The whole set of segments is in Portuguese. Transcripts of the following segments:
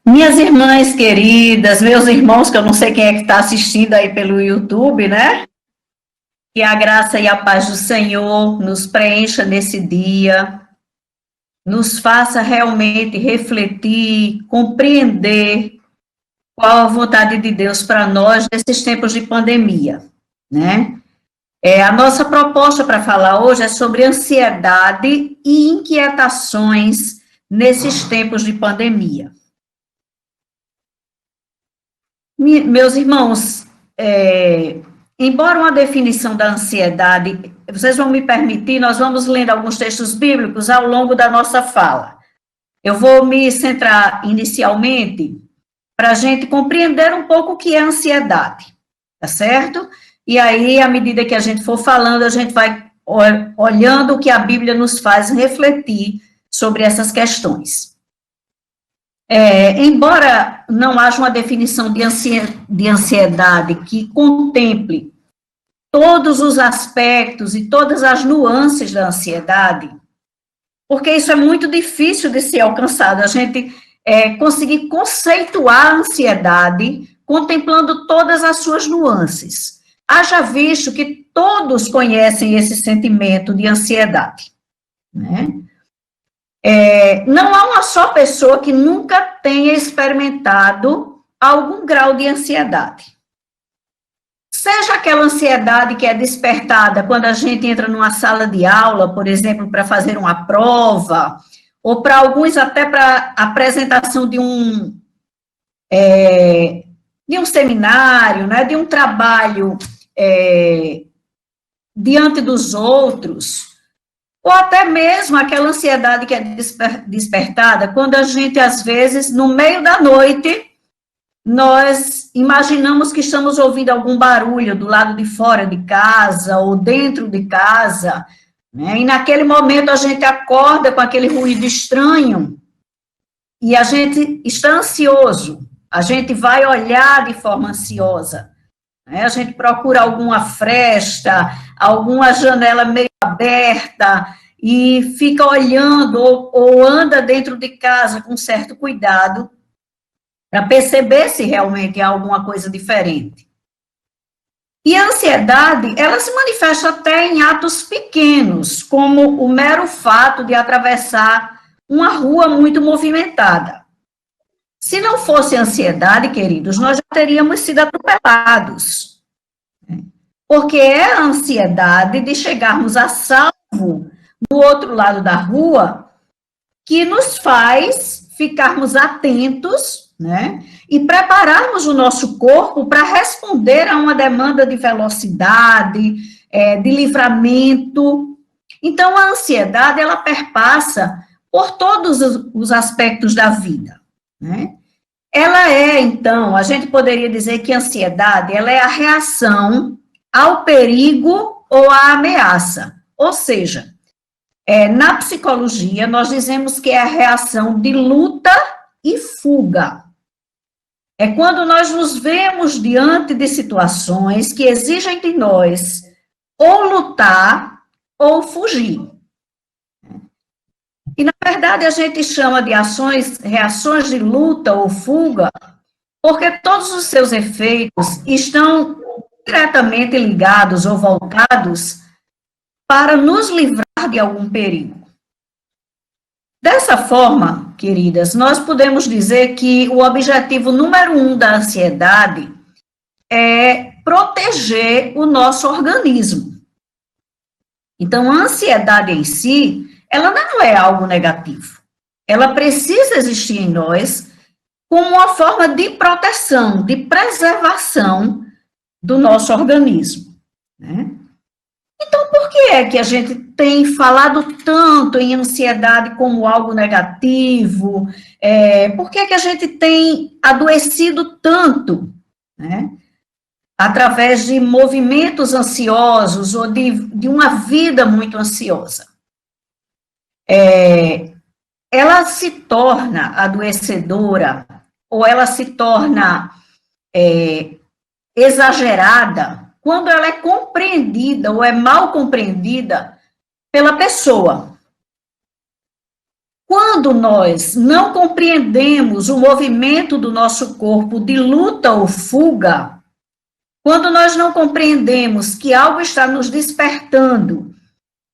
Minhas irmãs queridas, meus irmãos, que eu não sei quem é que está assistindo aí pelo YouTube, né? Que a graça e a paz do Senhor nos preencha nesse dia, nos faça realmente refletir, compreender qual a vontade de Deus para nós nesses tempos de pandemia, né? A nossa proposta para falar hoje é sobre ansiedade e inquietações nesses tempos de pandemia. Meus irmãos, embora uma definição da ansiedade, vocês vão me permitir, nós vamos lendo alguns textos bíblicos ao longo da nossa fala. Eu vou me centrar inicialmente para a gente compreender um pouco o que é ansiedade, tá certo? E aí, à medida que a gente for falando, a gente vai olhando o que a Bíblia nos faz refletir sobre essas questões. Embora não haja uma definição de ansiedade que contemple todos os aspectos e todas as nuances da ansiedade, porque isso é muito difícil de ser alcançado, a gente conseguir conceituar a ansiedade contemplando todas as suas nuances. Haja visto que todos conhecem esse sentimento de ansiedade, né? Não há uma só pessoa que nunca tenha experimentado algum grau de ansiedade. Seja aquela ansiedade que é despertada quando a gente entra numa sala de aula, por exemplo, para fazer uma prova, ou para alguns até para a apresentação de um seminário, né, de um trabalho diante dos outros, ou até mesmo aquela ansiedade que é despertada quando a gente, às vezes, no meio da noite, nós imaginamos que estamos ouvindo algum barulho do lado de fora de casa ou dentro de casa, né? E naquele momento a gente acorda com aquele ruído estranho e a gente está ansioso, a gente vai olhar de forma ansiosa, né? A gente procura alguma fresta, alguma janela meio aberta e fica olhando ou anda dentro de casa com certo cuidado para perceber se realmente há alguma coisa diferente. E a ansiedade, ela se manifesta até em atos pequenos, como o mero fato de atravessar uma rua muito movimentada. Se não fosse ansiedade, queridos, nós já teríamos sido atropelados. Porque é a ansiedade de chegarmos a salvo do outro lado da rua que nos faz ficarmos atentos, né? E prepararmos o nosso corpo para responder a uma demanda de velocidade, de livramento. Então, a ansiedade, ela perpassa por todos os aspectos da vida, né? Ela então, a gente poderia dizer que a ansiedade, ela é a reação ao perigo ou à ameaça. Ou seja, na psicologia, nós dizemos que é a reação de luta e fuga. É quando nós nos vemos diante de situações que exigem de nós ou lutar ou fugir. E, na verdade, a gente chama de reações de luta ou fuga, porque todos os seus efeitos estão diretamente ligados ou voltados para nos livrar de algum perigo. Dessa forma, queridas, nós podemos dizer que o objetivo número 1 da ansiedade é proteger o nosso organismo. Então, a ansiedade em si, ela não é algo negativo. Ela precisa existir em nós como uma forma de proteção, de preservação do nosso organismo, né? Então, por que é que a gente tem falado tanto em ansiedade como algo negativo? Por que é que a gente tem adoecido tanto, né? Através de movimentos ansiosos ou de uma vida muito ansiosa? Ela se torna adoecedora ou ela se torna exagerada quando ela é compreendida ou é mal compreendida pela pessoa. Quando nós não compreendemos o movimento do nosso corpo de luta ou fuga, quando nós não compreendemos que algo está nos despertando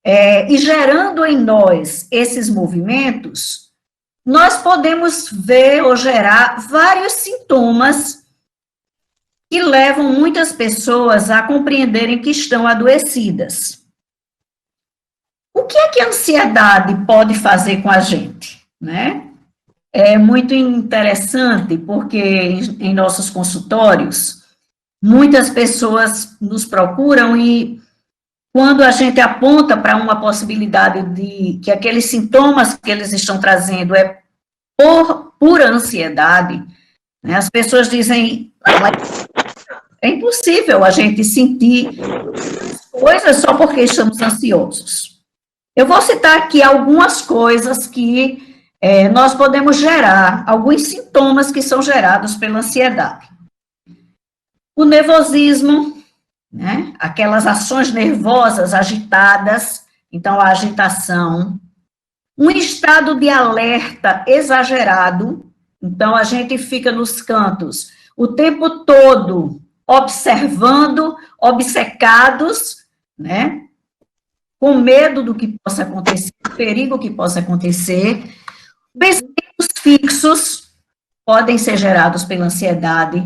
e gerando em nós esses movimentos, nós podemos ver ou gerar vários sintomas que levam muitas pessoas a compreenderem que estão adoecidas. O que é que a ansiedade pode fazer com a gente, né? É muito interessante, porque em nossos consultórios, muitas pessoas nos procuram e quando a gente aponta para uma possibilidade de que aqueles sintomas que eles estão trazendo é por pura ansiedade, né, as pessoas dizem, é impossível a gente sentir coisas só porque estamos ansiosos. Eu vou citar aqui algumas coisas que nós podemos gerar, alguns sintomas que são gerados pela ansiedade. O nervosismo, né? Aquelas ações nervosas agitadas, então a agitação, um estado de alerta exagerado, então a gente fica nos cantos o tempo todo observando, obcecados, né? Com medo do que possa acontecer, do perigo que possa acontecer. Pensamentos fixos podem ser gerados pela ansiedade,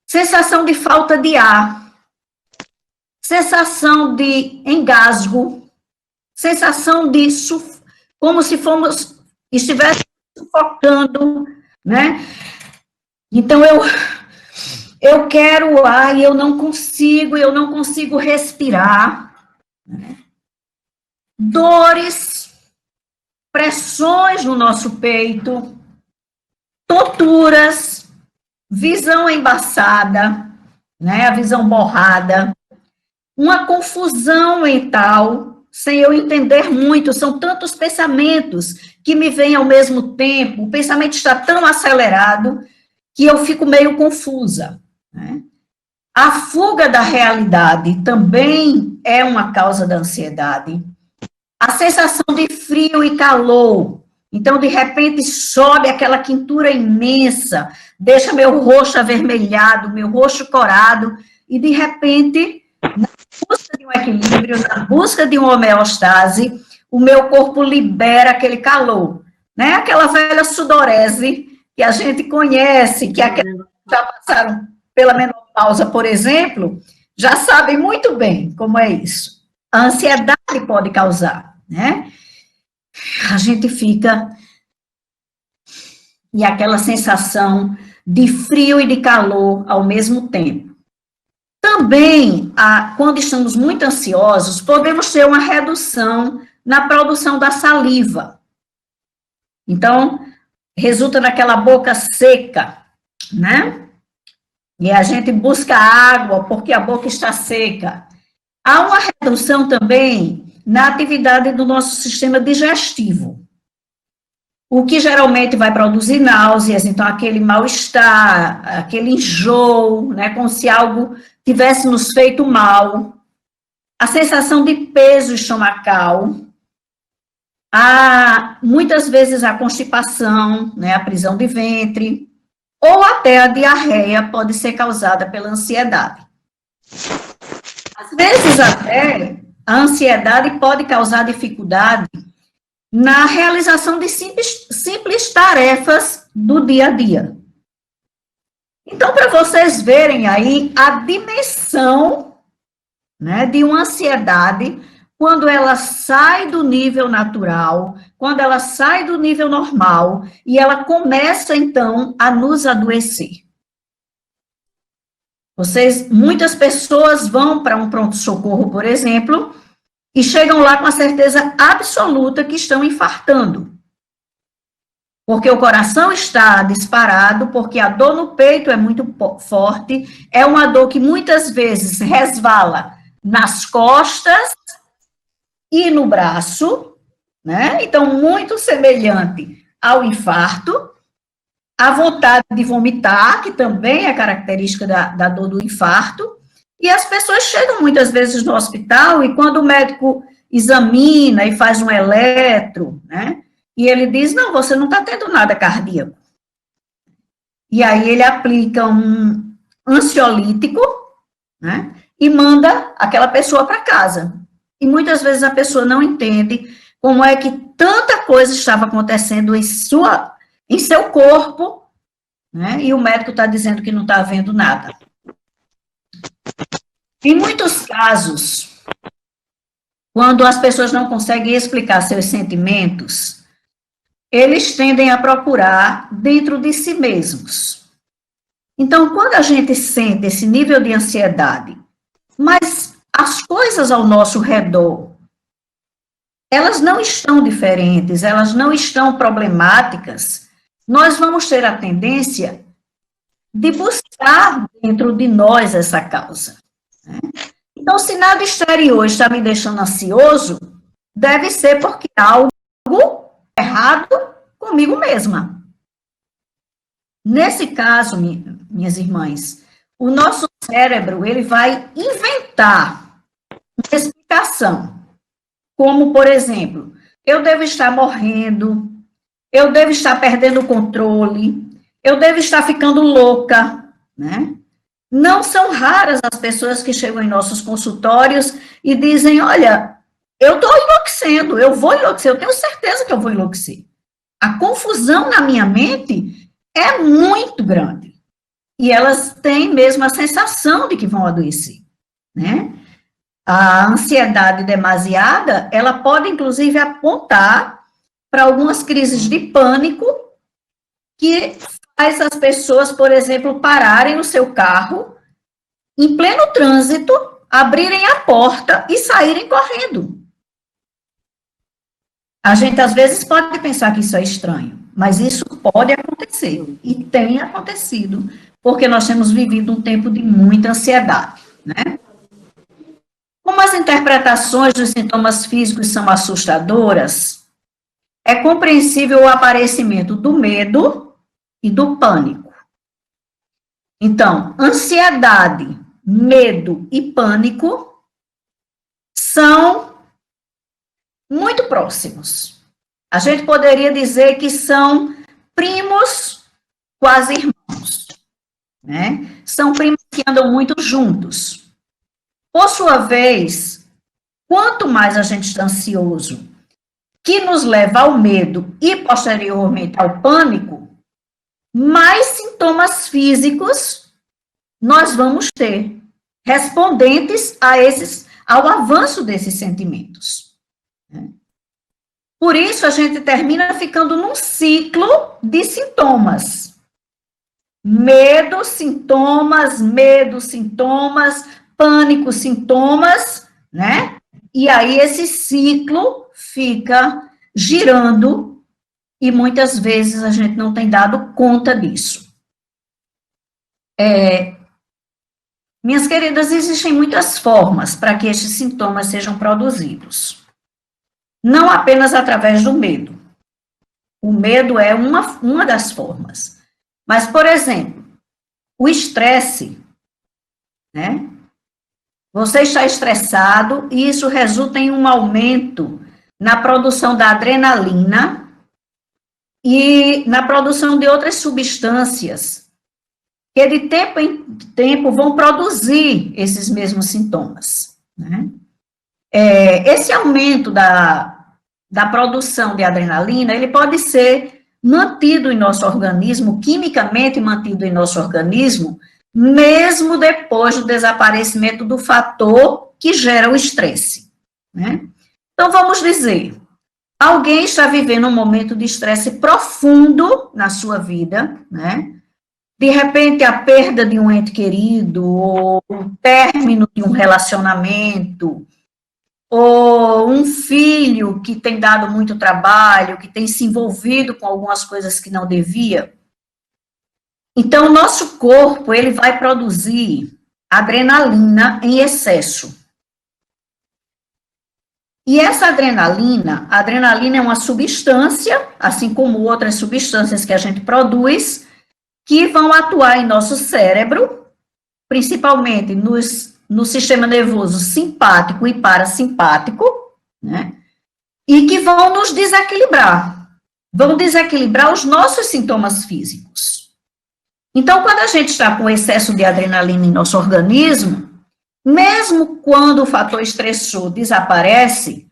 sensação de falta de ar, sensação de engasgo, sensação de como se estivéssemos sufocando, né? Então, eu quero ar e eu não consigo respirar. Né? Dores, pressões no nosso peito, tonturas, visão embaçada, né? A visão borrada, uma confusão mental, sem eu entender muito, são tantos pensamentos que me vêm ao mesmo tempo, o pensamento está tão acelerado que eu fico meio confusa. Né? A fuga da realidade também é uma causa da ansiedade. A sensação de frio e calor, então, de repente, sobe aquela quentura imensa, deixa meu rosto avermelhado, meu rosto corado, e, de repente, na busca de um equilíbrio, na busca de uma homeostase, o meu corpo libera aquele calor, né? Aquela velha sudorese que a gente conhece, que aqueles que já passaram pela menopausa, por exemplo, já sabem muito bem como é isso. A ansiedade pode causar, né? A gente fica... E aquela sensação de frio e de calor ao mesmo tempo. Também, quando estamos muito ansiosos, podemos ter uma redução na produção da saliva. Então, resulta naquela boca seca, né? E a gente busca água porque a boca está seca. Há uma redução também na atividade do nosso sistema digestivo, o que geralmente vai produzir náuseas, então aquele mal-estar, aquele enjoo, né, como se algo tivesse nos feito mal, a sensação de peso estomacal, muitas vezes a constipação, né, a prisão de ventre, ou até a diarreia pode ser causada pela ansiedade. Às vezes até a ansiedade pode causar dificuldade na realização de simples tarefas do dia a dia. Então, para vocês verem aí a dimensão, né, de uma ansiedade, quando ela sai do nível natural, quando ela sai do nível normal, e ela começa, então, a nos adoecer. Muitas pessoas vão para um pronto-socorro, por exemplo, e chegam lá com a certeza absoluta que estão infartando. Porque o coração está disparado, porque a dor no peito é muito forte, é uma dor que muitas vezes resvala nas costas e no braço, né? Então, muito semelhante ao infarto, a vontade de vomitar, que também é característica da dor do infarto, e as pessoas chegam muitas vezes no hospital e quando o médico examina e faz um eletro, né, e ele diz, não, você não está tendo nada cardíaco. E aí ele aplica um ansiolítico, né, e manda aquela pessoa para casa. E muitas vezes a pessoa não entende como é que tanta coisa estava acontecendo em seu corpo, né, e o médico está dizendo que não está vendo nada. Em muitos casos, quando as pessoas não conseguem explicar seus sentimentos, eles tendem a procurar dentro de si mesmos. Então, quando a gente sente esse nível de ansiedade, mas as coisas ao nosso redor, elas não estão diferentes, elas não estão problemáticas, nós vamos ter a tendência de buscar dentro de nós essa causa. Né? Então, se nada exterior está me deixando ansioso, deve ser porque há algo errado comigo mesma. Nesse caso, minhas irmãs, o nosso cérebro, ele vai inventar uma explicação, como, por exemplo, eu devo estar morrendo, eu devo estar perdendo o controle, eu devo estar ficando louca, né? Não são raras as pessoas que chegam em nossos consultórios e dizem, olha, eu estou enlouquecendo, eu vou enlouquecer, eu tenho certeza que eu vou enlouquecer. A confusão na minha mente é muito grande. E elas têm mesmo a sensação de que vão adoecer, né? A ansiedade demasiada, ela pode, inclusive, apontar para algumas crises de pânico que faz as pessoas, por exemplo, pararem o seu carro em pleno trânsito, abrirem a porta e saírem correndo. A gente, às vezes, pode pensar que isso é estranho, mas isso pode acontecer, e tem acontecido, porque nós temos vivido um tempo de muita ansiedade, né? Como as interpretações dos sintomas físicos são assustadoras, é compreensível o aparecimento do medo e do pânico. Então, ansiedade, medo e pânico são muito próximos. A gente poderia dizer que são primos, quase irmãos, né? São primos que andam muito juntos. Por sua vez, quanto mais a gente está ansioso, que nos leva ao medo e, posteriormente, ao pânico, mais sintomas físicos nós vamos ter, respondentes ao avanço desses sentimentos. Por isso, a gente termina ficando num ciclo de sintomas. Medo, sintomas, pânico, sintomas, né? E aí esse ciclo fica girando e muitas vezes a gente não tem dado conta disso. Minhas queridas, existem muitas formas para que estes sintomas sejam produzidos. Não apenas através do medo. O medo é uma das formas. Mas, por exemplo, o estresse, né? Você está estressado e isso resulta em um aumento na produção da adrenalina e na produção de outras substâncias que de tempo em tempo vão produzir esses mesmos sintomas, né? Esse aumento da produção de adrenalina, ele pode ser mantido em nosso organismo, quimicamente mantido em nosso organismo, mesmo depois do desaparecimento do fator que gera o estresse, né? Então, vamos dizer, alguém está vivendo um momento de estresse profundo na sua vida, né? De repente, a perda de um ente querido, ou o término de um relacionamento, ou um filho que tem dado muito trabalho, que tem se envolvido com algumas coisas que não devia. Então, o nosso corpo, ele vai produzir adrenalina em excesso. E essa adrenalina é uma substância, assim como outras substâncias que a gente produz, que vão atuar em nosso cérebro, principalmente no sistema nervoso simpático e parasimpático, né? E que vão nos desequilibrar. vão desequilibrar os nossos sintomas físicos. Então, quando a gente está com excesso de adrenalina em nosso organismo, mesmo quando o fator estressor desaparece,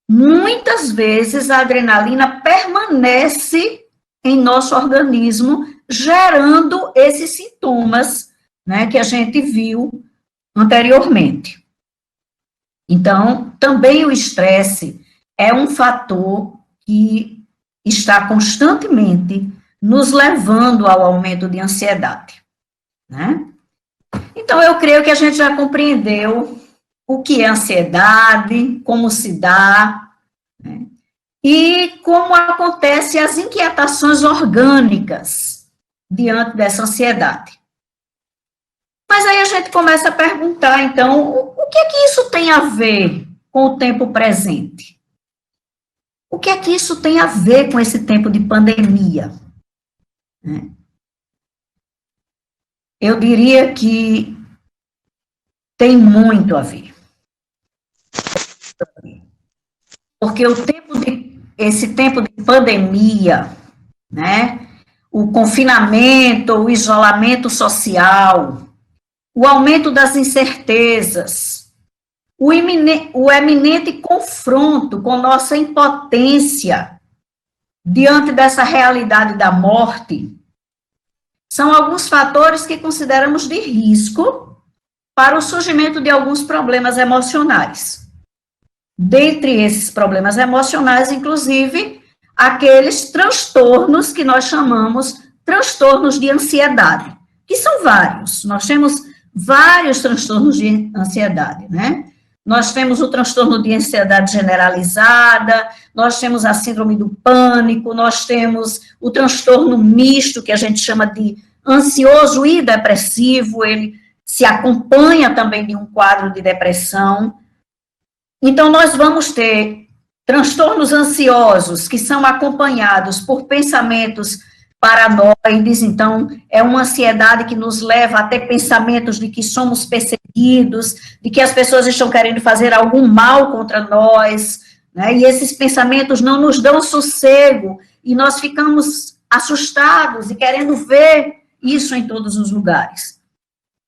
muitas vezes a adrenalina permanece em nosso organismo, gerando esses sintomas, né, que a gente viu anteriormente. Então, também o estresse é um fator que está constantemente nos levando ao aumento de ansiedade, né? Então, eu creio que a gente já compreendeu o que é ansiedade, como se dá, né? E como acontecem as inquietações orgânicas diante dessa ansiedade. Mas aí a gente começa a perguntar, então, o que é que isso tem a ver com o tempo presente? O que é que isso tem a ver com esse tempo de pandemia? Eu diria que tem muito a ver. Porque esse tempo de pandemia, né, o confinamento, o isolamento social, o aumento das incertezas, o eminente confronto com nossa impotência diante dessa realidade da morte, são alguns fatores que consideramos de risco para o surgimento de alguns problemas emocionais. Dentre esses problemas emocionais, inclusive, aqueles transtornos que nós chamamos transtornos de ansiedade, que são vários. Nós temos vários transtornos de ansiedade, né? Nós temos o transtorno de ansiedade generalizada, nós temos a síndrome do pânico, nós temos o transtorno misto, que a gente chama de ansioso e depressivo, ele se acompanha também de um quadro de depressão. Então, nós vamos ter transtornos ansiosos, que são acompanhados por pensamentos paranoides, então, é uma ansiedade que nos leva a ter pensamentos de que somos perseguidos, de que as pessoas estão querendo fazer algum mal contra nós, né? E esses pensamentos não nos dão sossego, e nós ficamos assustados e querendo ver isso em todos os lugares.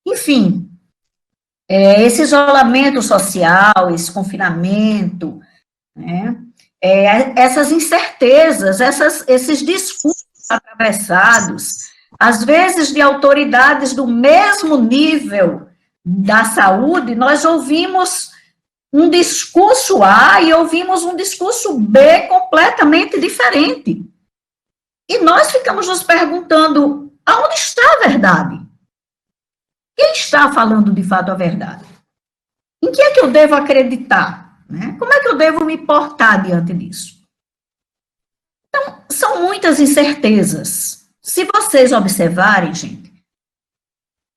Enfim, esse isolamento social, esse confinamento, né? Essas incertezas, esses discursos atravessados, às vezes de autoridades do mesmo nível da saúde, nós ouvimos um discurso A e ouvimos um discurso B completamente diferente. E nós ficamos nos perguntando, aonde está a verdade? Quem está falando de fato a verdade? Em que é que eu devo acreditar? Né? Como é que eu devo me portar diante disso? Então, são muitas incertezas. Se vocês observarem, gente,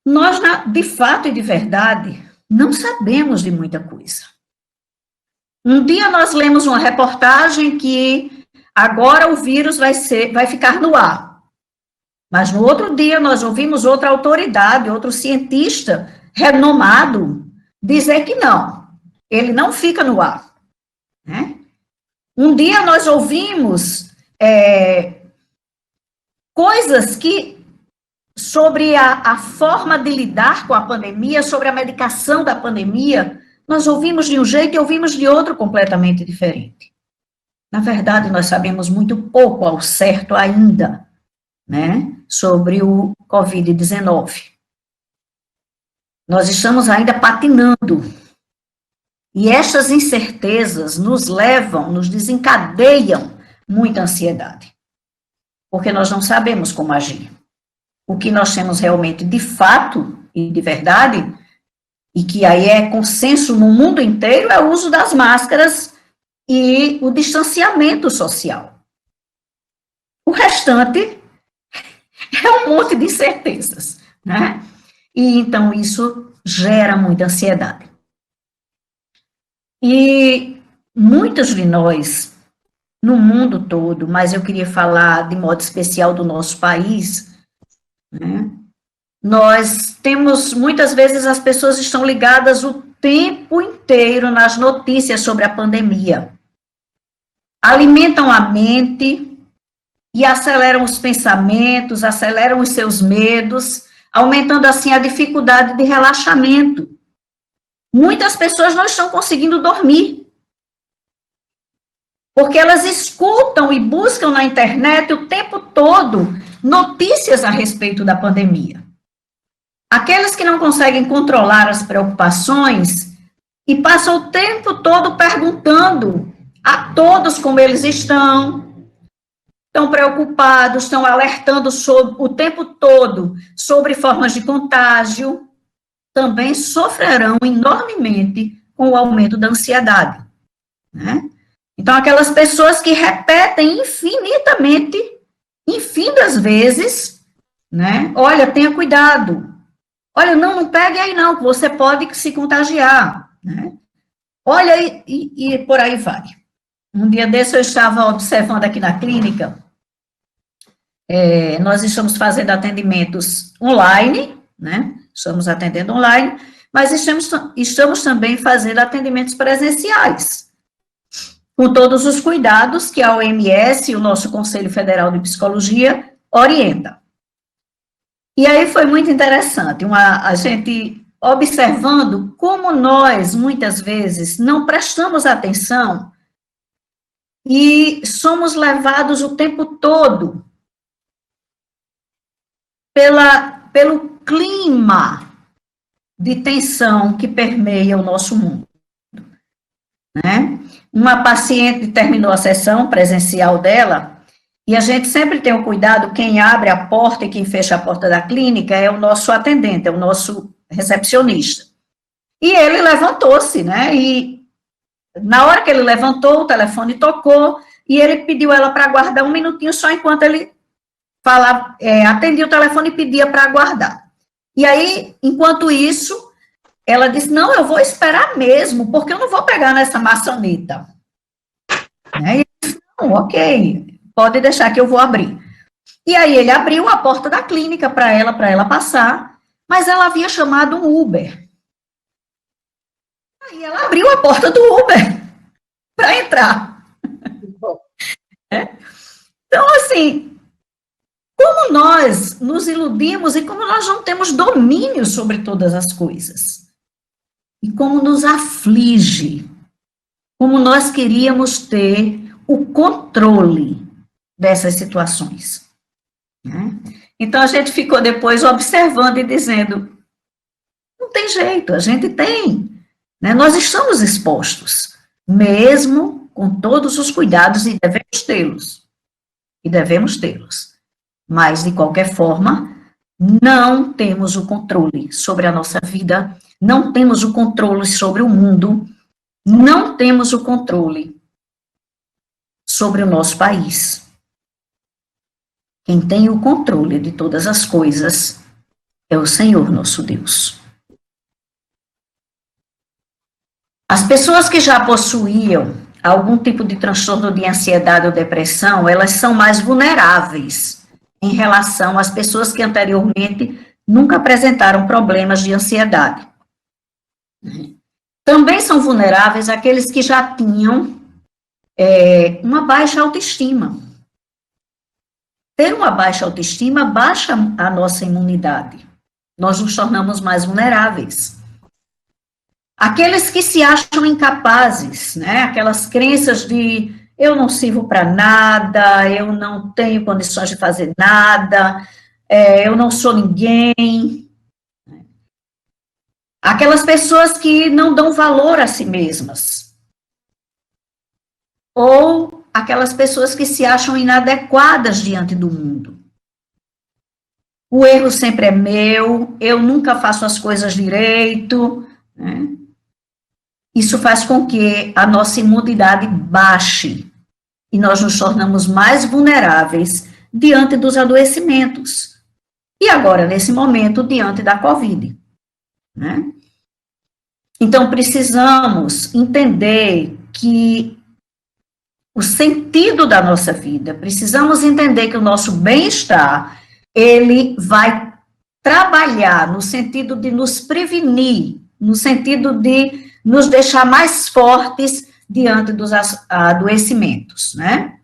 nós, de fato e de verdade, não sabemos de muita coisa. Um dia nós lemos uma reportagem que agora o vírus vai ficar no ar. Mas no outro dia nós ouvimos outra autoridade, outro cientista renomado, dizer que não, ele não fica no ar. Né? Um dia nós ouvimos coisas sobre a forma de lidar com a pandemia, sobre a medicação da pandemia, nós ouvimos de um jeito e ouvimos de outro completamente diferente. Na verdade, nós sabemos muito pouco ao certo ainda, né, sobre o Covid-19. Nós estamos ainda patinando. E estas incertezas nos desencadeiam muita ansiedade. Porque nós não sabemos como agir. O que nós temos realmente de fato e de verdade, e que aí é consenso no mundo inteiro, é o uso das máscaras e o distanciamento social. O restante é um monte de incertezas, né? E então isso gera muita ansiedade. E muitos de nós, no mundo todo, mas eu queria falar de modo especial do nosso país, né? Nós temos, muitas vezes as pessoas estão ligadas o tempo inteiro nas notícias sobre a pandemia. Alimentam a mente e aceleram os pensamentos, aceleram os seus medos, aumentando assim a dificuldade de relaxamento. Muitas pessoas não estão conseguindo dormir, porque elas escutam e buscam na internet o tempo todo notícias a respeito da pandemia. Aqueles que não conseguem controlar as preocupações e passam o tempo todo perguntando a todos como eles estão preocupados, estão alertando o tempo todo sobre formas de contágio, também sofrerão enormemente com o aumento da ansiedade, né? Então, aquelas pessoas que repetem infinitamente, infinitas vezes, né? Olha, tenha cuidado. Olha, não pegue aí não, que você pode se contagiar, né? Olha, e por aí vai. Um dia desse eu estava observando aqui na clínica, nós estamos fazendo atendimentos online, né? Estamos atendendo online, mas estamos também fazendo atendimentos presenciais, com todos os cuidados que a OMS e o nosso Conselho Federal de Psicologia orienta. E aí foi muito interessante, a gente observando como nós, muitas vezes, não prestamos atenção e somos levados o tempo todo pelo clima de tensão que permeia o nosso mundo, né? Uma paciente terminou a sessão presencial dela, e a gente sempre tem o cuidado, quem abre a porta e quem fecha a porta da clínica é o nosso atendente, é o nosso recepcionista. E ele levantou-se, né? E na hora que ele levantou, o telefone tocou, e ele pediu ela para aguardar um minutinho só enquanto ele atendia o telefone e pedia para aguardar. E aí, enquanto isso, ela disse, não, eu vou esperar mesmo, porque eu não vou pegar nessa maçaneta. Né? E eu disse, não, ok, pode deixar que eu vou abrir. E aí ele abriu a porta da clínica para ela passar, mas ela havia chamado um Uber. Aí ela abriu a porta do Uber para entrar. Então, assim, como nós nos iludimos e como nós não temos domínio sobre todas as coisas. E como nos aflige, como nós queríamos ter o controle dessas situações. Né? Então, a gente ficou depois observando e dizendo, não tem jeito, a gente tem, né? Nós estamos expostos, mesmo com todos os cuidados e devemos tê-los. E devemos tê-los. Mas, de qualquer forma, não temos o controle sobre a nossa vida, não temos o controle sobre o mundo, não temos o controle sobre o nosso país. Quem tem o controle de todas as coisas é o Senhor nosso Deus. As pessoas que já possuíam algum tipo de transtorno de ansiedade ou depressão, elas são mais vulneráveis em relação às pessoas que anteriormente nunca apresentaram problemas de ansiedade. Também são vulneráveis aqueles que já tinham uma baixa autoestima. Ter uma baixa autoestima baixa a nossa imunidade. Nós nos tornamos mais vulneráveis. Aqueles que se acham incapazes, né? Aquelas crenças de eu não sirvo para nada, eu não tenho condições de fazer nada, eu não sou ninguém. Aquelas pessoas que não dão valor a si mesmas. Ou aquelas pessoas que se acham inadequadas diante do mundo. O erro sempre é meu, eu nunca faço as coisas direito, né? Isso faz com que a nossa imunidade baixe e nós nos tornamos mais vulneráveis diante dos adoecimentos. E agora, nesse momento, diante da Covid. Né? Então, precisamos entender que o sentido da nossa vida, precisamos entender que o nosso bem-estar, ele vai trabalhar no sentido de nos prevenir, no sentido de nos deixar mais fortes diante dos adoecimentos, né?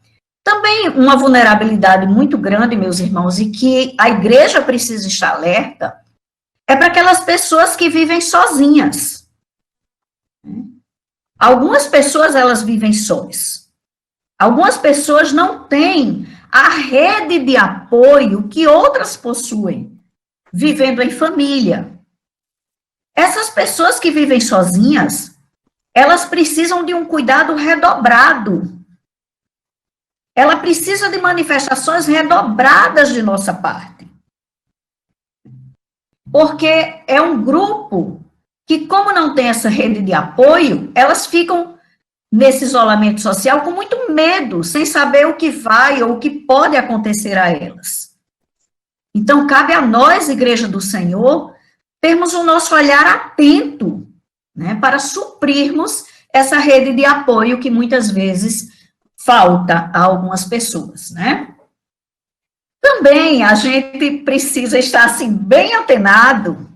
também uma vulnerabilidade muito grande, meus irmãos, e que a igreja precisa estar alerta, é para aquelas pessoas que vivem sozinhas. Algumas pessoas, elas vivem sós. Algumas pessoas não têm a rede de apoio que outras possuem, vivendo em família. Essas pessoas que vivem sozinhas, elas precisam de um cuidado redobrado. Ela precisa de manifestações redobradas de nossa parte. Porque é um grupo que, como não tem essa rede de apoio, elas ficam nesse isolamento social com muito medo, sem saber o que vai ou o que pode acontecer a elas. Então, cabe a nós, Igreja do Senhor, termos o nosso olhar atento, né, para suprirmos essa rede de apoio que muitas vezes falta a algumas pessoas, né? Também a gente precisa estar, assim, bem antenado,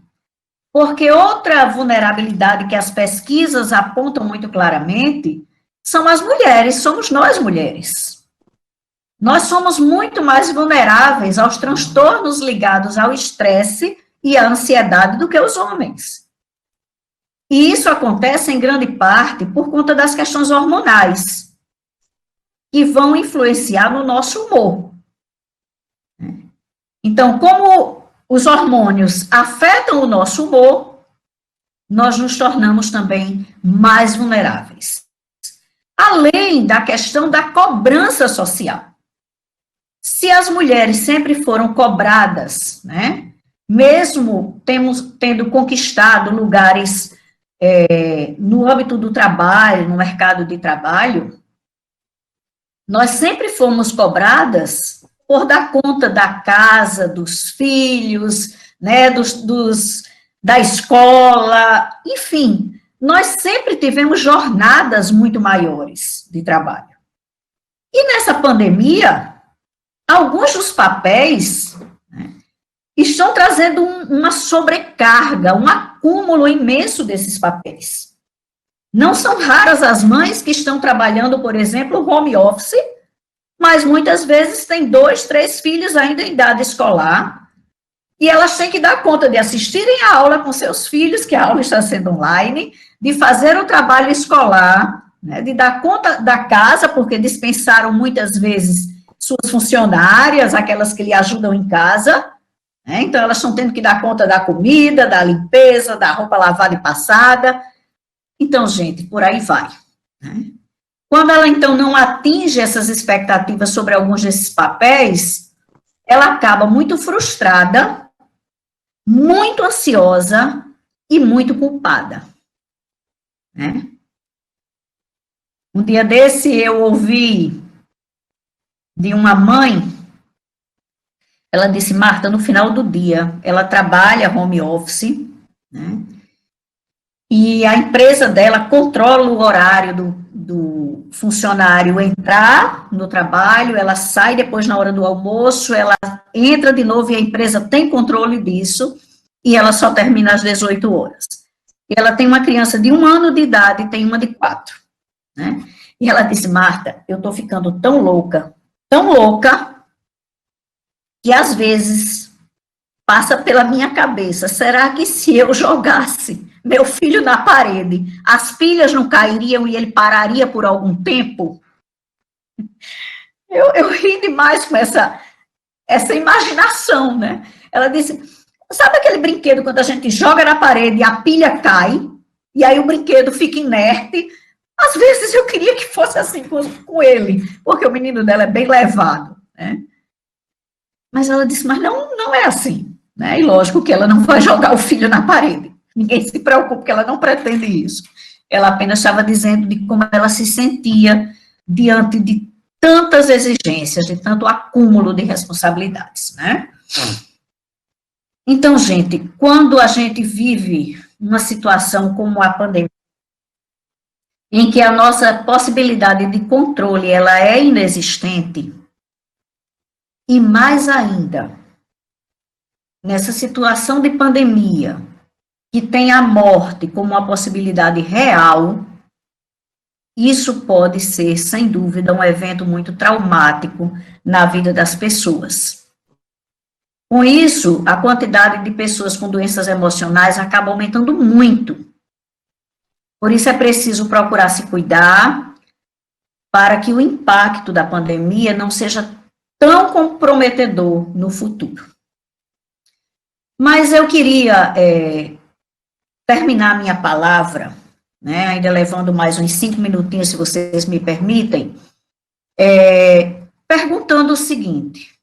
porque outra vulnerabilidade que as pesquisas apontam muito claramente são as mulheres, somos nós mulheres. Nós somos muito mais vulneráveis aos transtornos ligados ao estresse e à ansiedade do que os homens. E isso acontece em grande parte por conta das questões hormonais, que vão influenciar no nosso humor. Então, como os hormônios afetam o nosso humor, nós nos tornamos também mais vulneráveis. Além da questão da cobrança social. Se as mulheres sempre foram cobradas, né, mesmo tendo conquistado lugares no âmbito do trabalho, no mercado de trabalho, nós sempre fomos cobradas por dar conta da casa, dos filhos, né, da escola, enfim, nós sempre tivemos jornadas muito maiores de trabalho. E nessa pandemia, alguns dos papéis, né, estão trazendo uma sobrecarga, um acúmulo imenso desses papéis. Não são raras as mães que estão trabalhando, por exemplo, home office, mas muitas vezes têm 2, 3 filhos ainda em idade escolar, e elas têm que dar conta de assistirem a aula com seus filhos, que a aula está sendo online, de fazer o trabalho escolar, né, de dar conta da casa, porque dispensaram muitas vezes suas funcionárias, aquelas que lhe ajudam em casa, né, então elas estão tendo que dar conta da comida, da limpeza, da roupa lavada e passada. Então, gente, por aí vai, né? Quando ela, então, não atinge essas expectativas sobre alguns desses papéis, ela acaba muito frustrada, muito ansiosa e muito culpada, né? Um dia desse eu ouvi de uma mãe, ela disse: Marta, no final do dia, ela trabalha home office, né? E a empresa dela controla o horário do funcionário entrar no trabalho, ela sai depois na hora do almoço, ela entra de novo e a empresa tem controle disso, e ela só termina às 18 horas. E ela tem uma criança de 1 ano de idade e tem uma de 4, né? E ela disse: Marta, eu tô ficando tão louca, que às vezes passa pela minha cabeça, será que se eu jogasse meu filho na parede, as pilhas não cairiam e ele pararia por algum tempo? Eu ri demais com essa imaginação, né? Ela disse: sabe aquele brinquedo quando a gente joga na parede e a pilha cai, e aí o brinquedo fica inerte? Às vezes eu queria que fosse assim com ele, porque o menino dela é bem levado, né? Mas ela disse: mas não é assim, né? E lógico que ela não vai jogar o filho na parede. Ninguém se preocupa, que ela não pretende isso. Ela apenas estava dizendo de como ela se sentia diante de tantas exigências, de tanto acúmulo de responsabilidades, né? Então, gente, quando a gente vive uma situação como a pandemia, em que a nossa possibilidade de controle, ela é inexistente, e mais ainda, nessa situação de pandemia, que tem a morte como uma possibilidade real, isso pode ser, sem dúvida, um evento muito traumático na vida das pessoas. Com isso, a quantidade de pessoas com doenças emocionais acaba aumentando muito. Por isso é preciso procurar se cuidar para que o impacto da pandemia não seja tão comprometedor no futuro. Mas eu queria terminar minha palavra, né, ainda levando mais uns 5 minutinhos, se vocês me permitem, perguntando o seguinte: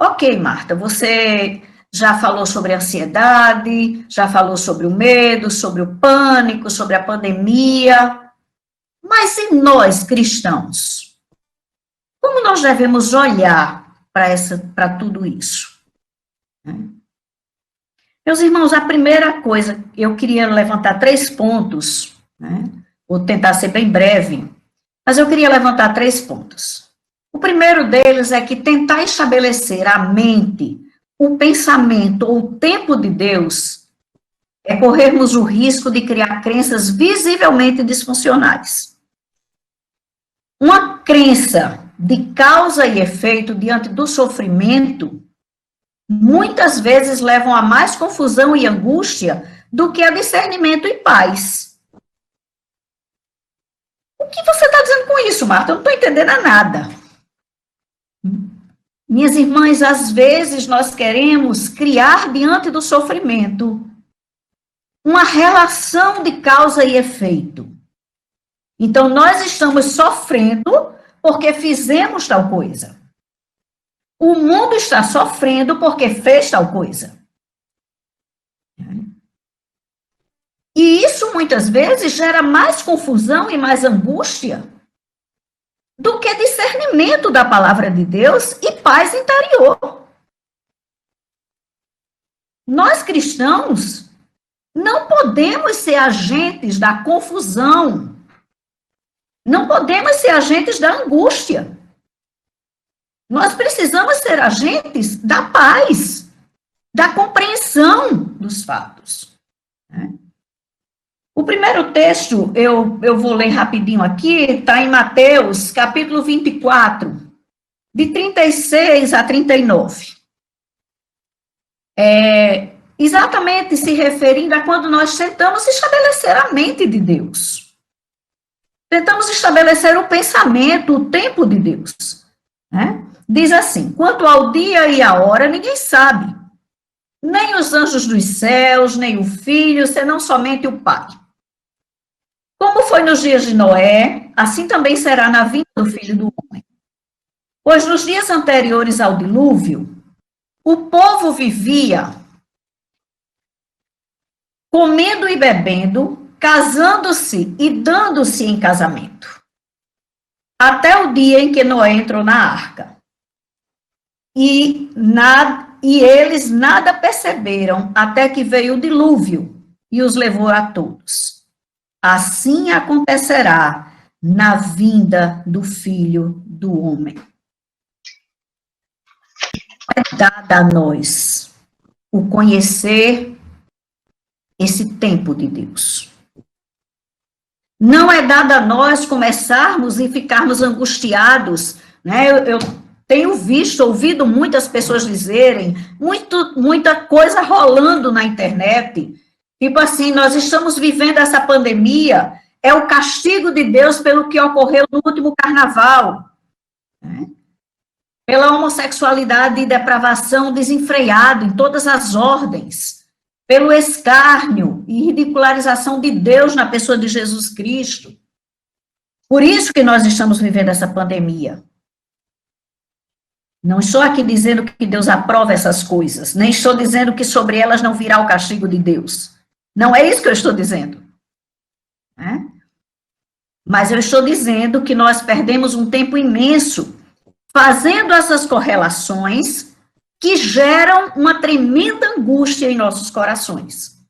ok, Marta, você já falou sobre a ansiedade, já falou sobre o medo, sobre o pânico, sobre a pandemia, mas e nós, cristãos? Como nós devemos olhar para tudo isso? Meus irmãos, a primeira coisa, eu queria levantar 3 pontos, né? Vou tentar ser bem breve, mas eu queria levantar 3 pontos. O primeiro deles é que tentar estabelecer a mente, o pensamento ou o tempo de Deus é corrermos o risco de criar crenças visivelmente disfuncionais. Uma crença de causa e efeito diante do sofrimento muitas vezes levam a mais confusão e angústia do que a discernimento e paz. O que você está dizendo com isso, Marta? Eu não estou entendendo nada. Minhas irmãs, às vezes nós queremos criar diante do sofrimento uma relação de causa e efeito. Então, nós estamos sofrendo porque fizemos tal coisa. O mundo está sofrendo porque fez tal coisa. E isso, muitas vezes, gera mais confusão e mais angústia do que discernimento da palavra de Deus e paz interior. Nós, cristãos, não podemos ser agentes da confusão. Não podemos ser agentes da angústia. Nós precisamos ser agentes da paz, da compreensão dos fatos. O primeiro texto, eu vou ler rapidinho aqui, está em Mateus, capítulo 24, de 36 a 39. Exatamente se referindo a quando nós tentamos estabelecer a mente de Deus. Tentamos estabelecer o pensamento, o tempo de Deus, né? Diz assim: quanto ao dia e a hora, ninguém sabe, nem os anjos dos céus, nem o Filho, senão somente o Pai. Como foi nos dias de Noé, assim também será na vinda do Filho do Homem. Pois nos dias anteriores ao dilúvio, o povo vivia comendo e bebendo, casando-se e dando-se em casamento, até o dia em que Noé entrou na arca. E eles nada perceberam até que veio o dilúvio e os levou a todos. Assim acontecerá na vinda do Filho do Homem. É dado a nós o conhecer esse tempo de Deus. Não é dado a nós começarmos e ficarmos angustiados, né? Eu tenho ouvido muitas pessoas dizerem, muita coisa rolando na internet, tipo assim, nós estamos vivendo essa pandemia, é o castigo de Deus pelo que ocorreu no último carnaval, né? Pela homossexualidade e depravação desenfreada em todas as ordens, pelo escárnio e ridicularização de Deus na pessoa de Jesus Cristo. Por isso que nós estamos vivendo essa pandemia. Não estou aqui dizendo que Deus aprova essas coisas, nem estou dizendo que sobre elas não virá o castigo de Deus. Não é isso que eu estou dizendo. Né? Mas eu estou dizendo que nós perdemos um tempo imenso fazendo essas correlações que geram uma tremenda angústia em nossos corações.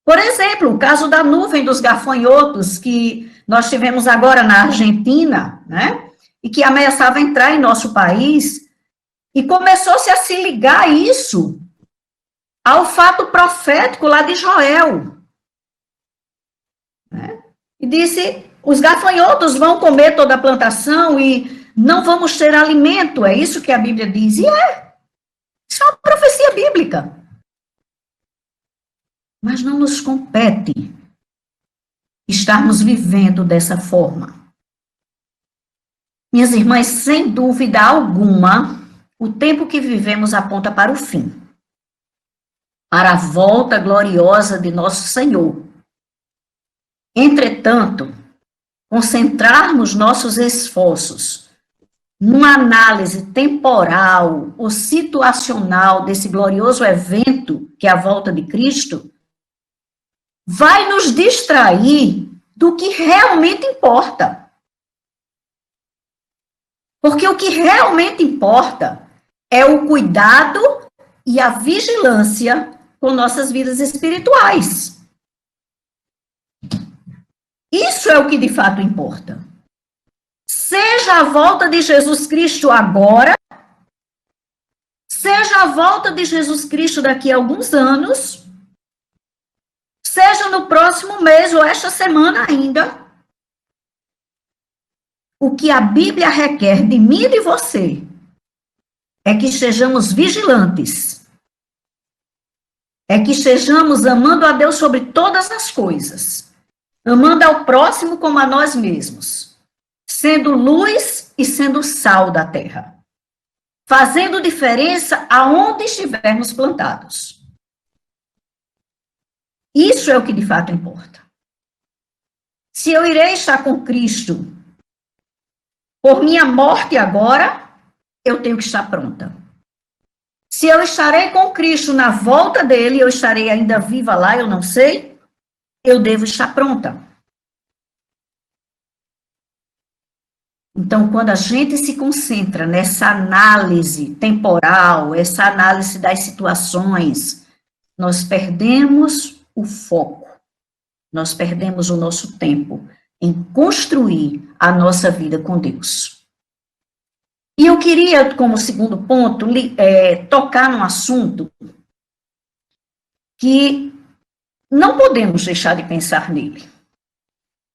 Por exemplo, o caso da nuvem dos gafanhotos que nós tivemos agora na Argentina, né? E que ameaçava entrar em nosso país, e começou-se a se ligar isso ao fato profético lá de Joel. Né? E disse, os gafanhotos vão comer toda a plantação e não vamos ter alimento. É isso que a Bíblia diz. E isso é uma profecia bíblica. Mas não nos compete estarmos vivendo dessa forma. Minhas irmãs, sem dúvida alguma, o tempo que vivemos aponta para o fim, para a volta gloriosa de nosso Senhor. Entretanto, concentrarmos nossos esforços numa análise temporal ou situacional desse glorioso evento, que é a volta de Cristo, vai nos distrair do que realmente importa. Porque o que realmente importa é o cuidado e a vigilância com nossas vidas espirituais. Isso é o que de fato importa. Seja a volta de Jesus Cristo agora, seja a volta de Jesus Cristo daqui a alguns anos, seja no próximo mês ou esta semana ainda, o que a Bíblia requer de mim e de você é que estejamos vigilantes, é que estejamos amando a Deus sobre todas as coisas, amando ao próximo como a nós mesmos, sendo luz e sendo sal da terra, fazendo diferença aonde estivermos plantados. Isso é o que de fato importa. Se eu irei estar com Cristo por minha morte agora, eu tenho que estar pronta. Se eu estarei com Cristo na volta dele, eu estarei ainda viva lá, eu não sei, eu devo estar pronta. Então, quando a gente se concentra nessa análise temporal, essa análise das situações, nós perdemos o foco, nós perdemos o nosso tempo em construir a nossa vida com Deus. E eu queria, como segundo ponto, tocar num assunto que não podemos deixar de pensar nele.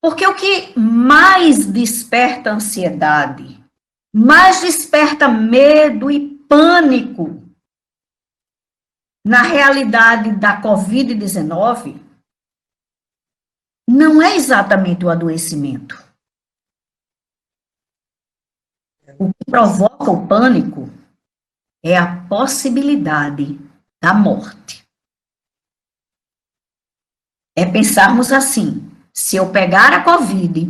Porque o que mais desperta ansiedade, mais desperta medo e pânico na realidade da Covid-19, não é exatamente o adoecimento. O que provoca o pânico é a possibilidade da morte. É pensarmos assim, se eu pegar a Covid,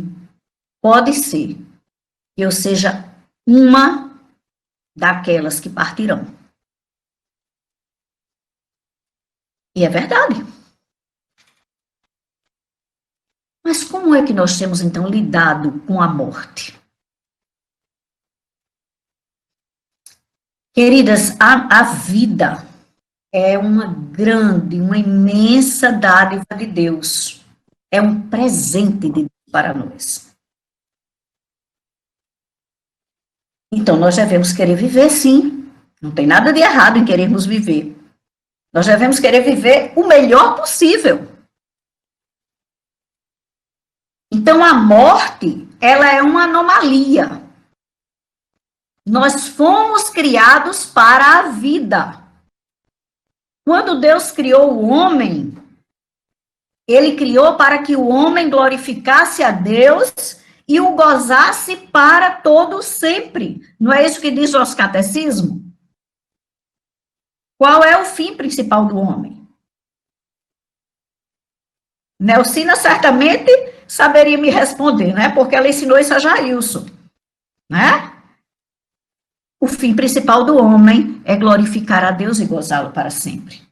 pode ser que eu seja uma daquelas que partirão. E é verdade. Mas como é que nós temos, então, lidado com a morte? Queridas, a vida é uma grande, uma imensa dádiva de Deus. É um presente de Deus para nós. Então, nós devemos querer viver, sim. Não tem nada de errado em querermos viver. Nós devemos querer viver o melhor possível. Então, a morte, ela é uma anomalia. Nós fomos criados para a vida. Quando Deus criou o homem, ele criou para que o homem glorificasse a Deus e o gozasse para todo sempre. Não é isso que diz o nosso catecismo? Qual é o fim principal do homem? Nelcina certamente saberia me responder, né? Porque ela ensinou isso a Jailson, né? O fim principal do homem é glorificar a Deus e gozá-lo para sempre.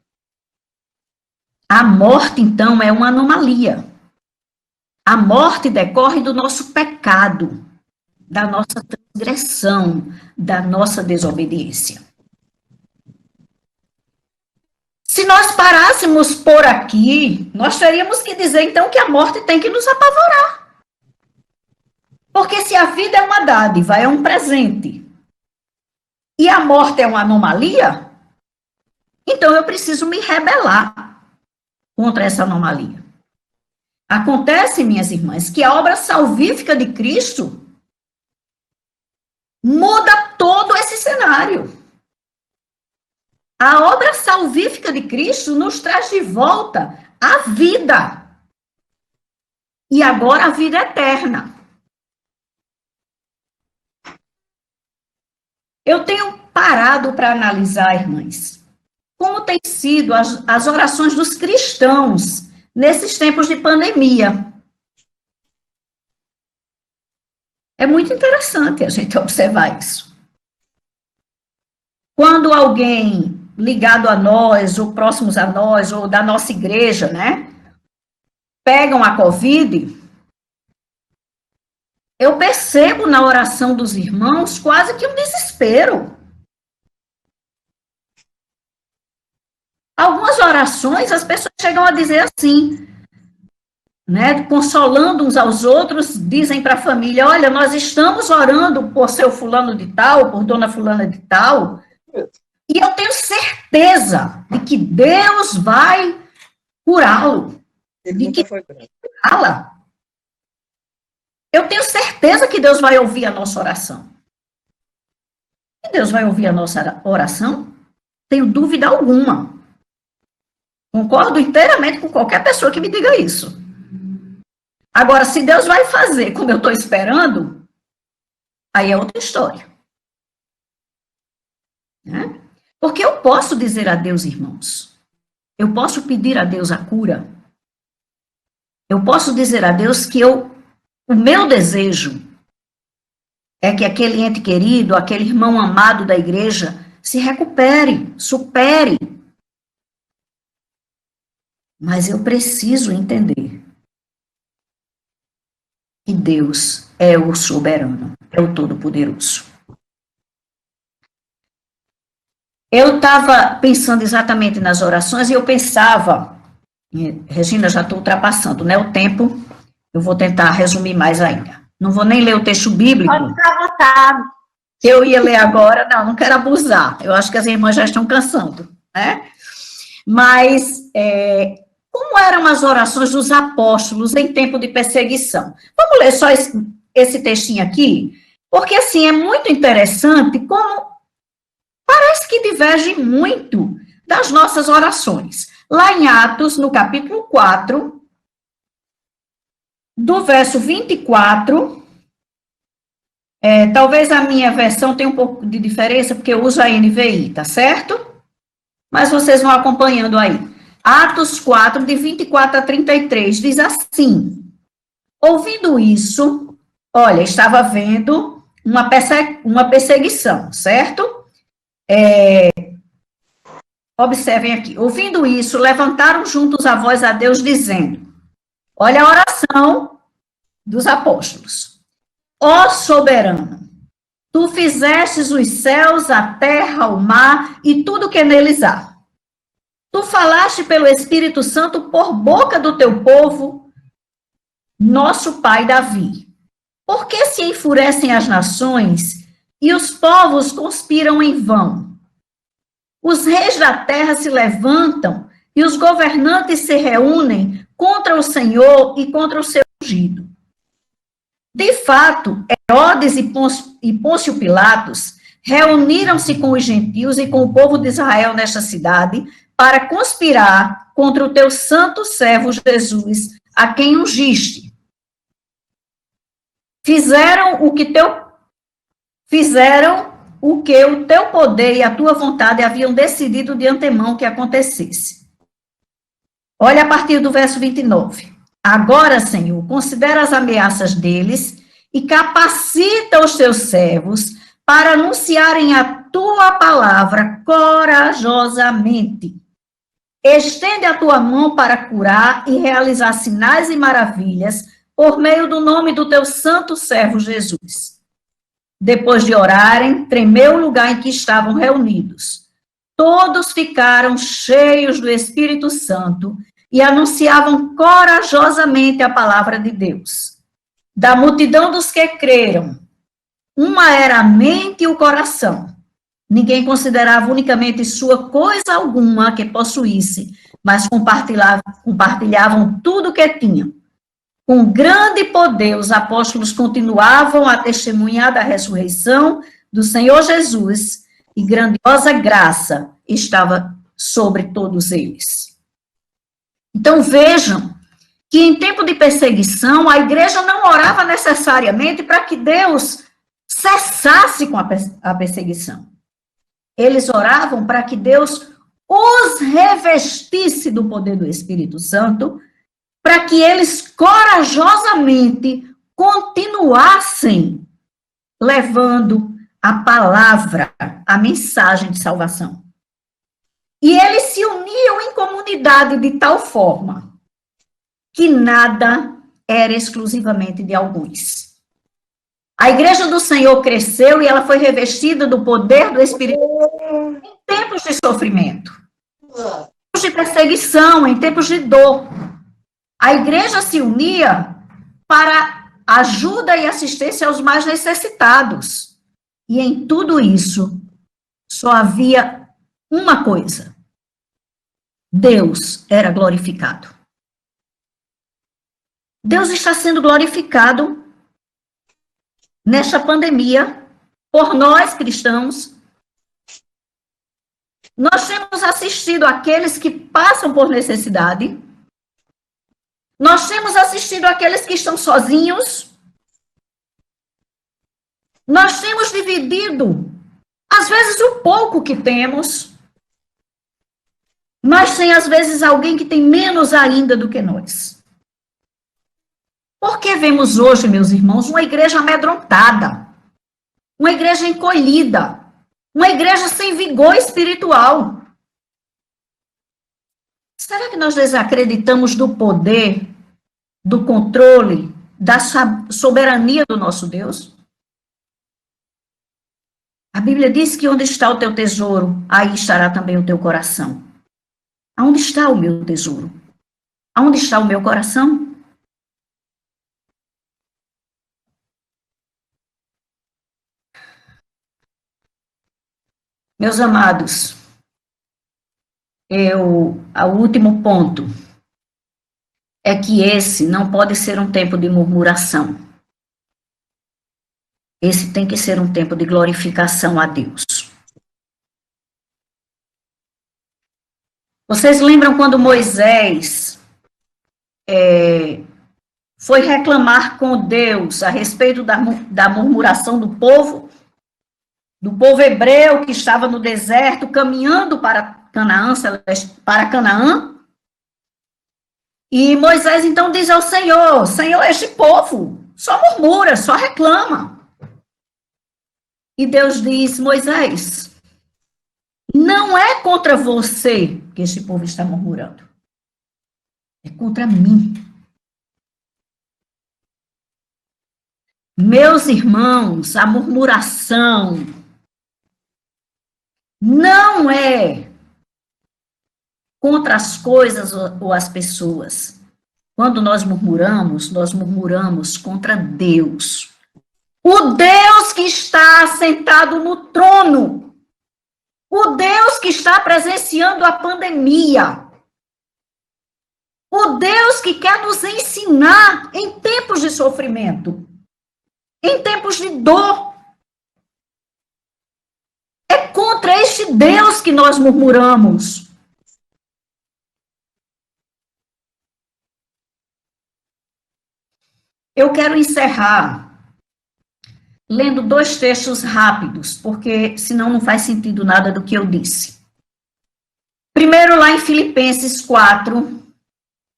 A morte, então, é uma anomalia. A morte decorre do nosso pecado, da nossa transgressão, da nossa desobediência. Se nós parássemos por aqui, nós teríamos que dizer, então, que a morte tem que nos apavorar. Porque se a vida é uma dádiva, é um presente, e a morte é uma anomalia, então eu preciso me rebelar contra essa anomalia. Acontece, minhas irmãs, que a obra salvífica de Cristo muda todo esse cenário. A obra salvífica de Cristo nos traz de volta a vida. E agora a vida eterna. Eu tenho parado para analisar, irmãs, como têm sido as orações dos cristãos nesses tempos de pandemia. É muito interessante a gente observar isso. Quando alguém ligado a nós, ou próximos a nós, ou da nossa igreja, né, pegam a Covid, eu percebo na oração dos irmãos quase que um desespero. Algumas orações, as pessoas chegam a dizer assim, né, consolando uns aos outros, dizem para a família, olha, nós estamos orando por seu fulano de tal, por dona fulana de tal, e eu tenho certeza de que Deus vai curá-lo, de que curá-la. Eu tenho certeza que Deus vai ouvir a nossa oração. E Deus vai ouvir a nossa oração? Tenho dúvida alguma. Concordo inteiramente com qualquer pessoa que me diga isso. Agora, se Deus vai fazer como eu estou esperando, aí é outra história. Né? Porque eu posso dizer a Deus, irmãos, eu posso pedir a Deus a cura, eu posso dizer a Deus que o meu desejo é que aquele ente querido, aquele irmão amado da igreja, se recupere, supere. Mas eu preciso entender que Deus é o soberano, é o todo-poderoso. Eu estava pensando exatamente nas orações e eu pensava, Regina, já estou ultrapassando, né, o tempo, eu vou tentar resumir mais ainda. Não vou nem ler o texto bíblico. Pode ficar à vontade. Que eu ia ler agora, não quero abusar, eu acho que as irmãs já estão cansando, né? Mas, como eram as orações dos apóstolos em tempo de perseguição? Vamos ler só esse textinho aqui, porque, assim, é muito interessante como parece que diverge muito das nossas orações. Lá em Atos, no capítulo 4, do verso 24, talvez a minha versão tenha um pouco de diferença, porque eu uso a NVI, tá certo? Mas vocês vão acompanhando aí. Atos 4, de 24 a 33, diz assim, ouvindo isso, olha, estava havendo uma perseguição, certo? Observem aqui, ouvindo isso, levantaram juntos a voz a Deus, dizendo, olha a oração dos apóstolos. Ó soberano, tu fizestes os céus, a terra, o mar e tudo que neles há. Tu falaste pelo Espírito Santo por boca do teu povo, nosso pai Davi. Por que se enfurecem as nações e os povos conspiram em vão? Os reis da terra se levantam e os governantes se reúnem contra o Senhor e contra o seu ungido. De fato, Herodes e Pôncio Pilatos reuniram-se com os gentios e com o povo de Israel nesta cidade para conspirar contra o teu santo servo Jesus, a quem ungiste. Fizeram o que o teu poder e a tua vontade haviam decidido de antemão que acontecesse. Olha a partir do verso 29. Agora, Senhor, considera as ameaças deles e capacita os teus servos para anunciarem a tua palavra corajosamente. Estende a tua mão para curar e realizar sinais e maravilhas por meio do nome do teu santo servo Jesus. Depois de orarem, tremeu o lugar em que estavam reunidos. Todos ficaram cheios do Espírito Santo e anunciavam corajosamente a palavra de Deus. Da multidão dos que creram, uma era a mente e o coração. Ninguém considerava unicamente sua coisa alguma que possuísse, mas compartilhavam tudo o que tinham. Com grande poder, os apóstolos continuavam a testemunhar da ressurreição do Senhor Jesus, e grandiosa graça estava sobre todos eles. Então, vejam que em tempo de perseguição, a igreja não orava necessariamente para que Deus cessasse com a perseguição. Eles oravam para que Deus os revestisse do poder do Espírito Santo, para que eles corajosamente continuassem levando a palavra, a mensagem de salvação. E eles se uniam em comunidade de tal forma que nada era exclusivamente de alguns. A igreja do Senhor cresceu e ela foi revestida do poder do Espírito Santo em tempos de sofrimento, em tempos de perseguição, em tempos de dor. A igreja se unia para ajuda e assistência aos mais necessitados. E em tudo isso, só havia uma coisa: Deus era glorificado. Deus está sendo glorificado nesta pandemia por nós cristãos. Nós temos assistido aqueles que passam por necessidade. Nós temos assistido aqueles que estão sozinhos. Nós temos dividido, às vezes, o pouco que temos, mas tem, às vezes, alguém que tem menos ainda do que nós. Por que vemos hoje, meus irmãos, uma igreja amedrontada, uma igreja encolhida, uma igreja sem vigor espiritual? Será que nós desacreditamos do poder, do controle, da soberania do nosso Deus? A Bíblia diz que onde está o teu tesouro, aí estará também o teu coração. Aonde está o meu tesouro? Aonde está o meu coração? Meus amados, o último ponto é que esse não pode ser um tempo de murmuração. Esse tem que ser um tempo de glorificação a Deus. Vocês lembram quando Moisés foi reclamar com Deus a respeito da murmuração do povo hebreu que estava no deserto, caminhando para Canaã? E Moisés então diz ao Senhor: Senhor, este povo só murmura, só reclama. E Deus diz: Moisés, não é contra você que este povo está murmurando, é contra mim. Meus irmãos, a murmuração não é contra as coisas ou as pessoas. Quando nós murmuramos contra Deus. O Deus que está sentado no trono. O Deus que está presenciando a pandemia. O Deus que quer nos ensinar em tempos de sofrimento, em tempos de dor. É contra este Deus que nós murmuramos. Eu quero encerrar lendo 2 textos rápidos, porque senão não faz sentido nada do que eu disse. Primeiro, lá em Filipenses 4,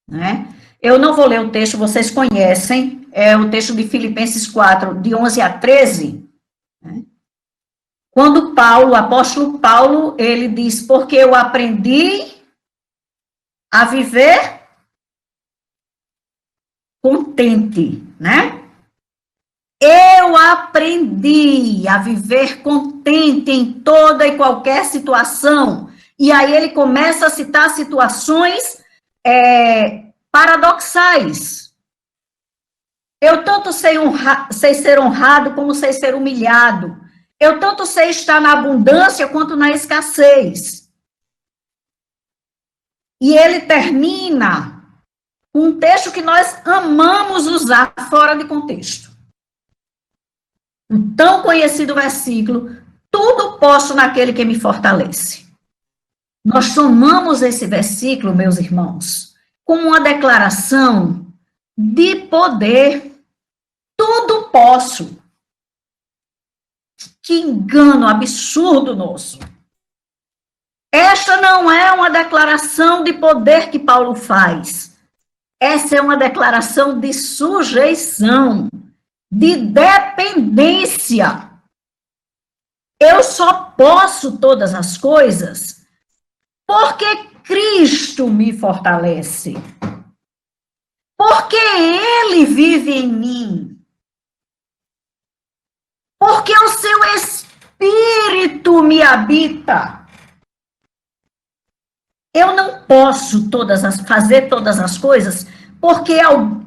né? Eu não vou ler o texto, vocês conhecem, é o texto de Filipenses 4, de 11 a 13, né? Quando Paulo, o apóstolo Paulo, ele diz: porque eu aprendi a viver contente, né? Eu aprendi a viver contente em toda e qualquer situação. E aí ele começa a citar situações paradoxais. Eu tanto sei ser honrado como sei ser humilhado. Eu tanto sei estar na abundância quanto na escassez. E ele termina um texto que nós amamos usar fora de contexto. Um tão conhecido versículo, tudo posso naquele que me fortalece. Nós tomamos esse versículo, meus irmãos, como uma declaração de poder. Tudo posso. Que engano absurdo nosso. Esta não é uma declaração de poder que Paulo faz. Essa é uma declaração de sujeição, de dependência. Eu só posso todas as coisas porque Cristo me fortalece. Porque Ele vive em mim. Porque o seu Espírito me habita. Eu não posso fazer todas as coisas porque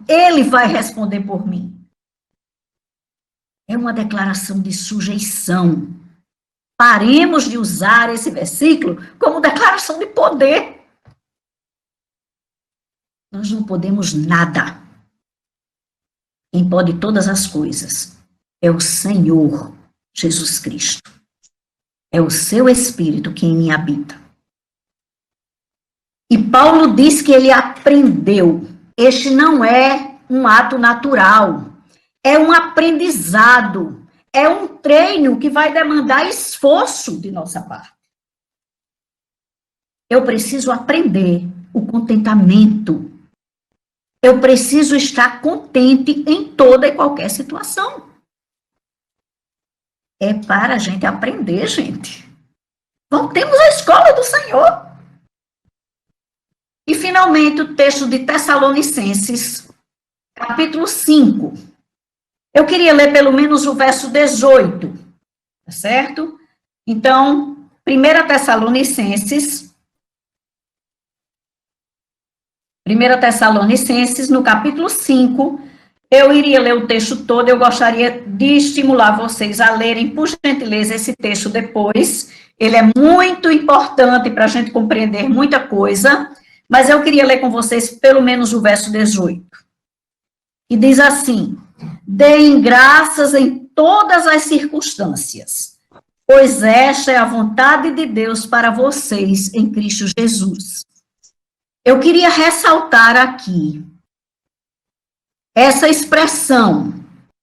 Ele vai responder por mim. É uma declaração de sujeição. Paremos de usar esse versículo como declaração de poder. Nós não podemos nada. Quem pode todas as coisas é o Senhor Jesus Cristo. É o seu Espírito que em mim habita. E Paulo diz que ele aprendeu. Este não é um ato natural. É um aprendizado. É um treino que vai demandar esforço de nossa parte. Eu preciso aprender o contentamento. Eu preciso estar contente em toda e qualquer situação. É para a gente aprender, gente. Voltemos à escola do Senhor. E, finalmente, o texto de Tessalonicenses, capítulo 5. Eu queria ler pelo menos o verso 18, tá certo? Então, 1 Tessalonicenses, no capítulo 5, eu iria ler o texto todo, eu gostaria de estimular vocês a lerem, por gentileza, esse texto depois. Ele é muito importante para a gente compreender muita coisa, mas eu queria ler com vocês pelo menos o verso 18. E diz assim: deem graças em todas as circunstâncias, pois esta é a vontade de Deus para vocês em Cristo Jesus. Eu queria ressaltar aqui essa expressão.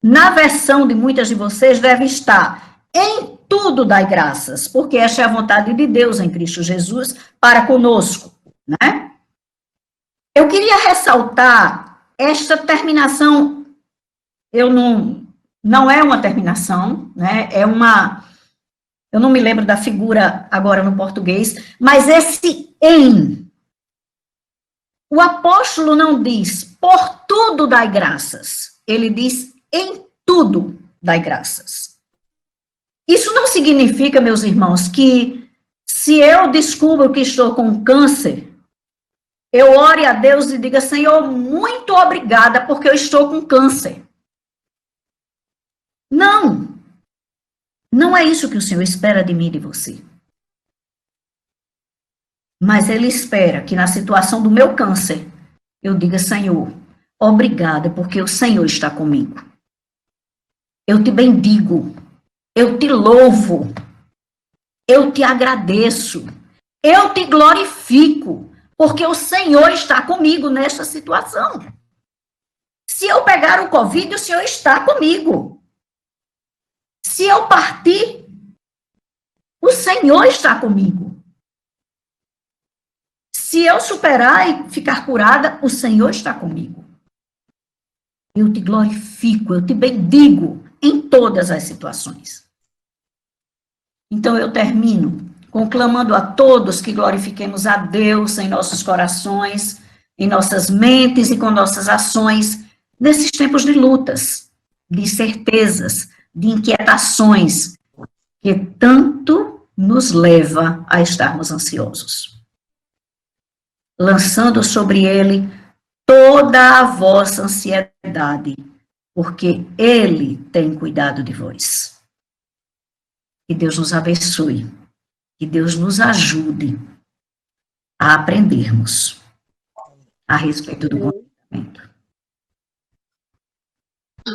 Na versão de muitas de vocês deve estar: em tudo dai graças, porque esta é a vontade de Deus em Cristo Jesus para conosco, né? Eu queria ressaltar esta terminação. Não é uma terminação, né? Eu não me lembro da figura agora no português, mas esse em. O apóstolo não diz, por tudo dai graças. Ele diz, em tudo dai graças. Isso não significa, meus irmãos, que se eu descubro que estou com câncer, eu ore a Deus e diga, Senhor, muito obrigada porque eu estou com câncer. Não. Não é isso que o Senhor espera de mim e de você. Mas Ele espera que na situação do meu câncer, eu diga, Senhor, obrigada, porque o Senhor está comigo. Eu te bendigo, eu te louvo, eu te agradeço, eu te glorifico, porque o Senhor está comigo nesta situação. Se eu pegar o Covid, o Senhor está comigo. Se eu partir, o Senhor está comigo. Se eu superar e ficar curada, o Senhor está comigo. Eu te glorifico, eu te bendigo em todas as situações. Então eu termino conclamando a todos que glorifiquemos a Deus em nossos corações, em nossas mentes e com nossas ações, nesses tempos de lutas, de incertezas, de inquietações, que tanto nos leva a estarmos ansiosos. Lançando sobre ele toda a vossa ansiedade, porque ele tem cuidado de vós. Que Deus nos abençoe, que Deus nos ajude a aprendermos a respeito do